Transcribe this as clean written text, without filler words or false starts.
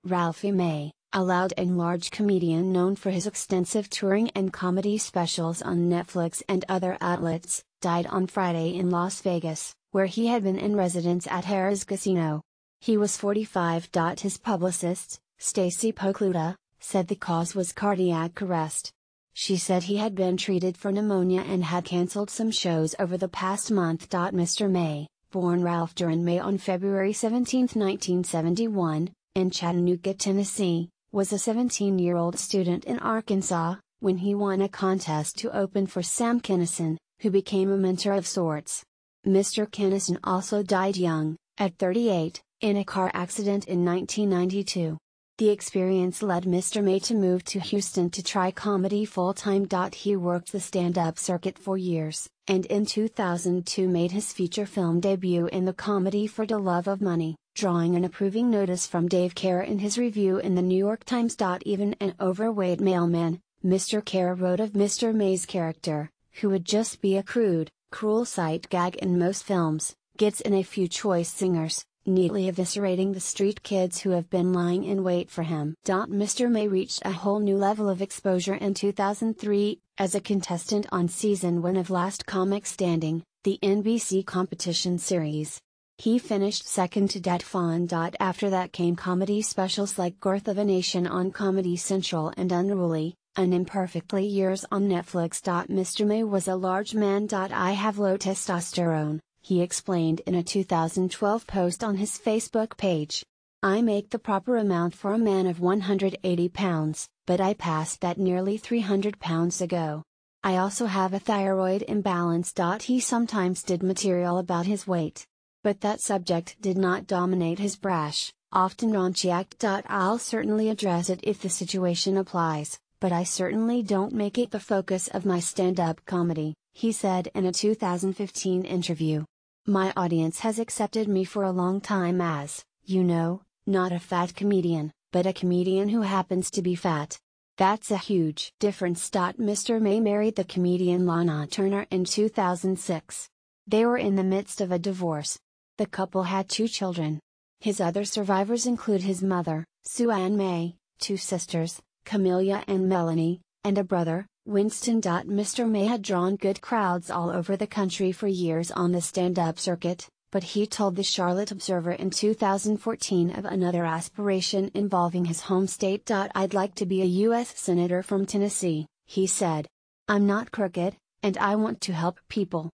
Ralphie May, a loud and large comedian known for his extensive touring and comedy specials on Netflix and other outlets, died on Friday in Las Vegas, where he had been in residence at Harrah's Casino. He was 45. His publicist, Stacy Pokluda, said the cause was cardiac arrest. She said he had been treated for pneumonia and had cancelled some shows over the past month. Mr. May, born Ralph Duran May on February 17, 1971, in Chattanooga, Tennessee, was a 17-year-old student in Arkansas, when he won a contest to open for Sam Kinison, who became a mentor of sorts. Mr. Kinison also died young, at 38, in a car accident in 1992. The experience led Mr. May to move to Houston to try comedy full-time. He worked the stand-up circuit for years, and in 2002 made his feature film debut in the comedy For the Love of Money, drawing an approving notice from Dave Cara in his review in the New York Times. Even an overweight mailman, Mr. Cara wrote of Mr. May's character, who would just be a crude, cruel sight gag in most films, gets in a few choice singers, neatly eviscerating the street kids who have been lying in wait for him. Mr. May reached a whole new level of exposure in 2003, as a contestant on Season 1 of Last Comic Standing, the NBC competition series. He finished second to Dat Fawn. After that came comedy specials like Girth of a Nation on Comedy Central and Unruly, and Imperfectly Yours on Netflix. Mr. May was a large man. I have low testosterone, he explained in a 2012 post on his Facebook page. I make the proper amount for a man of 180 pounds, but I passed that nearly 300 pounds ago. I also have a thyroid imbalance. He sometimes did material about his weight. But that subject did not dominate his brash, often raunchy act. I'll certainly address it if the situation applies, but I certainly don't make it the focus of my stand-up comedy, he said in a 2015 interview. My audience has accepted me for a long time as, not a fat comedian, but a comedian who happens to be fat. That's a huge difference. Mr. May married the comedian Lana Turner in 2006. They were in the midst of a divorce. The couple had 2 children. His other survivors include his mother, Sue Ann May, 2 sisters, Camelia and Melanie, and a brother, Winston. Mr. May had drawn good crowds all over the country for years on the stand-up circuit, but he told the Charlotte Observer in 2014 of another aspiration involving his home state. I'd like to be a U.S. Senator from Tennessee, he said. I'm not crooked, and I want to help people.